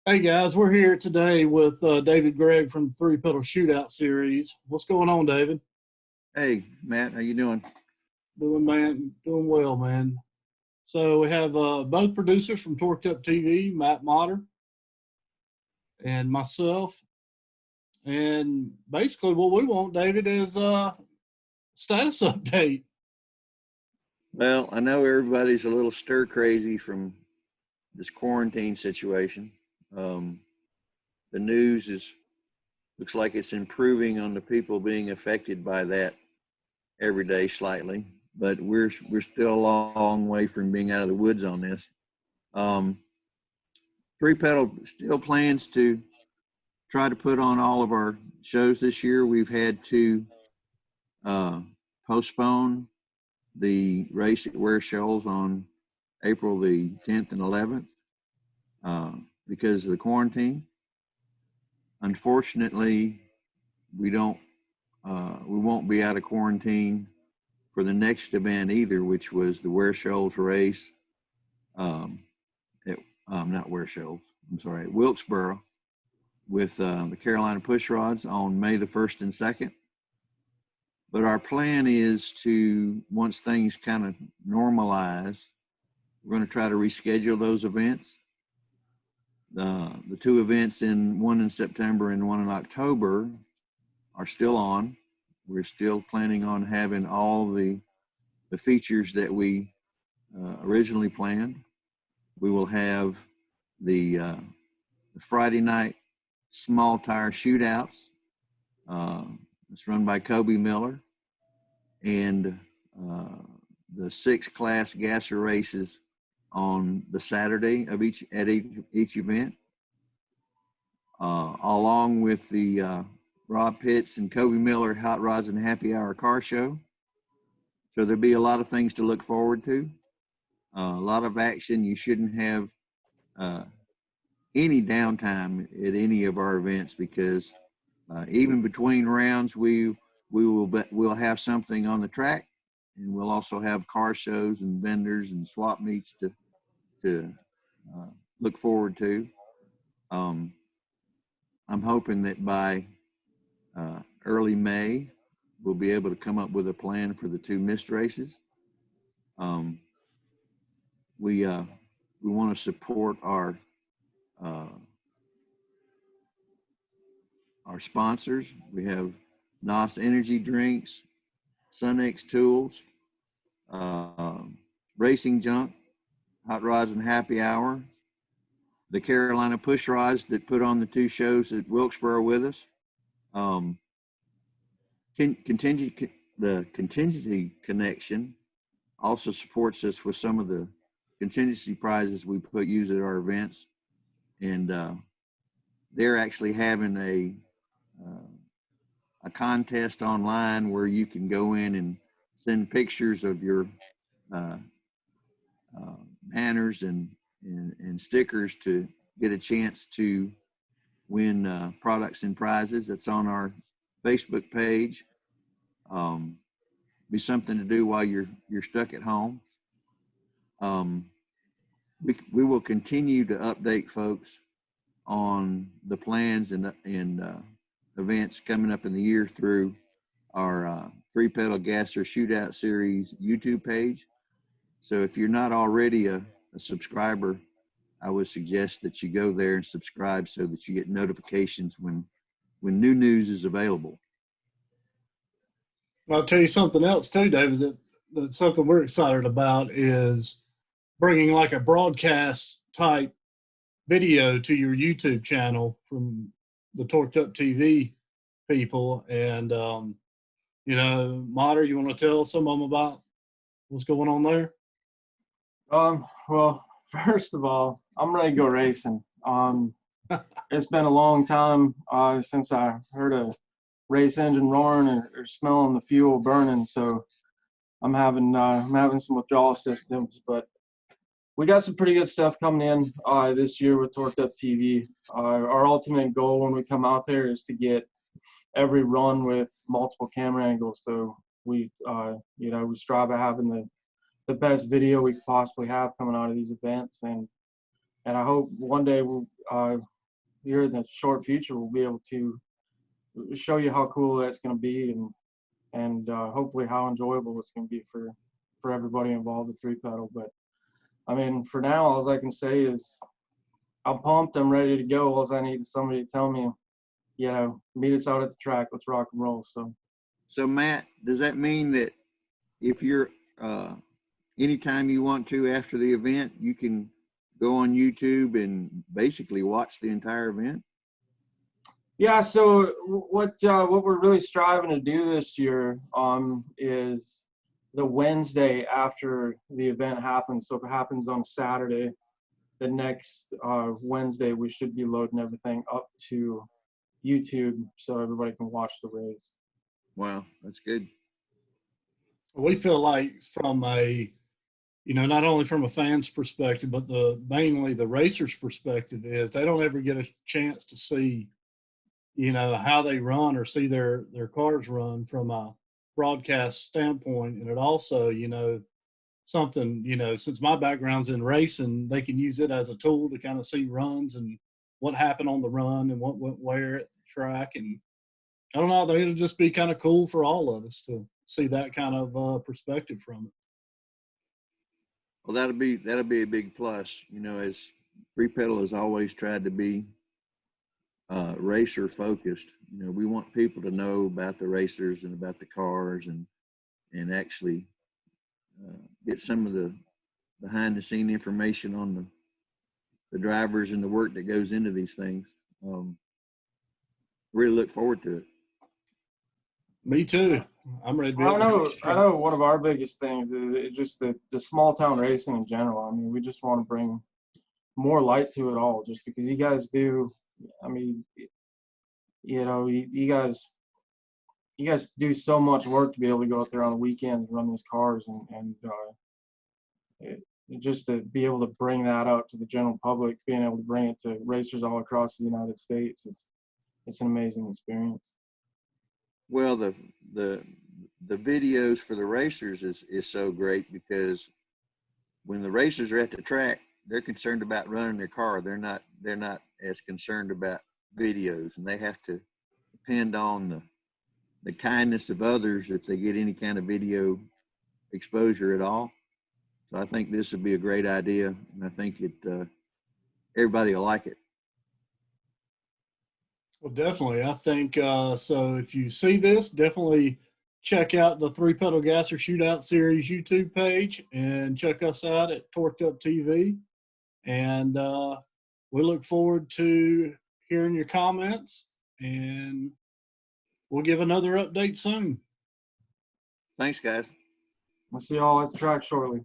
Hey guys, we're here today with David Gregg from the Three Pedal Shootout series. What's going on, David? Hey, Matt, how you doing? Doing well, man. So we have both producers from Torqued Up TV, Matt Motter and myself. And basically, what we want, David, is a status update. Well, I know everybody's a little stir crazy from this quarantine situation. Um, the news looks like it's improving on the people being affected by that every day slightly, but we're still a long way from being out of the woods on this. Um, Three Pedal still plans to try to put on all of our shows this year. We've had to uh, postpone the race at Ware Shoals on April the 10th and 11th because of the quarantine. Unfortunately, we won't be out of quarantine for the next event either, which was the Ware Shoals race. Not Ware Shoals, I'm sorry, at Wilkesboro with the Carolina Push Rods on May the 1st and 2nd. But our plan is to, once things kind of normalize, we're going to try to reschedule those events. The two events, one in September and one in October, are still on. We're still planning on having all the features that we originally planned. We will have the Friday night small tire shootouts. It's run by Kobe Miller, and the 6 class gasser races on the Saturday of each event, along with the Rob Pitts and Kobe Miller Hot Rods and Happy Hour car show. So there'll be a lot of things to look forward to. A lot of action. You shouldn't have any downtime at any of our events because even between rounds, we'll have something on the track, and we'll also have car shows and vendors and swap meets to look forward to. I'm hoping that by early May, we'll be able to come up with a plan for the 2 missed races. We want to support our sponsors. We have NOS Energy Drinks, SunX Tools, Racing Junk, Hot Rods and Happy Hour, the Carolina Push Rods that put on the 2 shows at Wilkesboro with us. The Contingency Connection also supports us with some of the contingency prizes we use at our events, and they're actually having a contest online where you can go in and send pictures of your banners and stickers to get a chance to win products and prizes. That's on our Facebook page. Be something to do while you're stuck at home. We will continue to update folks on the plans and events coming up in the year through our Three Pedal Gasser Shootout Series YouTube page. So if you're not already a subscriber, I would suggest that you go there and subscribe so that you get notifications when new news is available. I'll tell you something else too, David, that's something we're excited about is bringing like a broadcast type video to your YouTube channel from the Torqued Up TV people. And, Motter, you want to tell some of them about what's going on there? Well, first of all, I'm ready to go racing. It's been a long time since I heard a race engine roaring or smelling the fuel burning, so I'm having some withdrawal symptoms. But we got some pretty good stuff coming in this year with Torqued Up TV. Our ultimate goal when we come out there is to get every run with multiple camera angles. So we strive at having the best video we could possibly have coming out of these events, and I hope one day here in the short future, we'll be able to show you how cool that's going to be, and hopefully how enjoyable it's going to be for everybody involved with three pedal. But I mean, for now, all I can say is I'm pumped. I'm ready to go. All I need is somebody to tell me, you know, meet us out at the track. Let's rock and roll. So Matt, does that mean that if you're anytime you want to after the event, you can go on YouTube and basically watch the entire event? Yeah. So what we're really striving to do this year is the Wednesday after the event happens. So if it happens on Saturday, the next Wednesday we should be loading everything up to YouTube so everybody can watch the race. Wow, that's good. We feel like from a, you know, not only from a fan's perspective, but mainly the racer's perspective is they don't ever get a chance to see, you know, how they run or see their cars run from a broadcast standpoint. And it also, you know, something, you know, since my background's in racing, they can use it as a tool to kind of see runs and what happened on the run and what went where at the track. And I don't know, I think it'll just be kind of cool for all of us to see that kind of perspective from it. Well, that'll be a big plus. You know, as Three Pedal has always tried to be racer focused. You know, we want people to know about the racers and about the cars and actually get some of the behind the scene information on the drivers and the work that goes into these things. Really look forward to it. Me too. I'm ready to be I able to know one of our biggest things is just the small town racing in general. I mean, we just want to bring more light to it all, just because you guys do. I mean, you know, you guys do so much work to be able to go out there on the weekends and run these cars, and just to be able to bring that out to the general public, being able to bring it to racers all across the United States, it's an amazing experience. Well, the videos for the racers is so great because when the racers are at the track, they're concerned about running their car. They're not as concerned about videos, and they have to depend on the kindness of others if they get any kind of video exposure at all. So I think this would be a great idea, and I think everybody will like it. Well, definitely. I think so. If you see this, definitely check out the Three Pedal Gasser Shootout Series YouTube page and check us out at Torqued Up TV. And we look forward to hearing your comments, and we'll give another update soon. Thanks, guys. We'll see you all at the track shortly.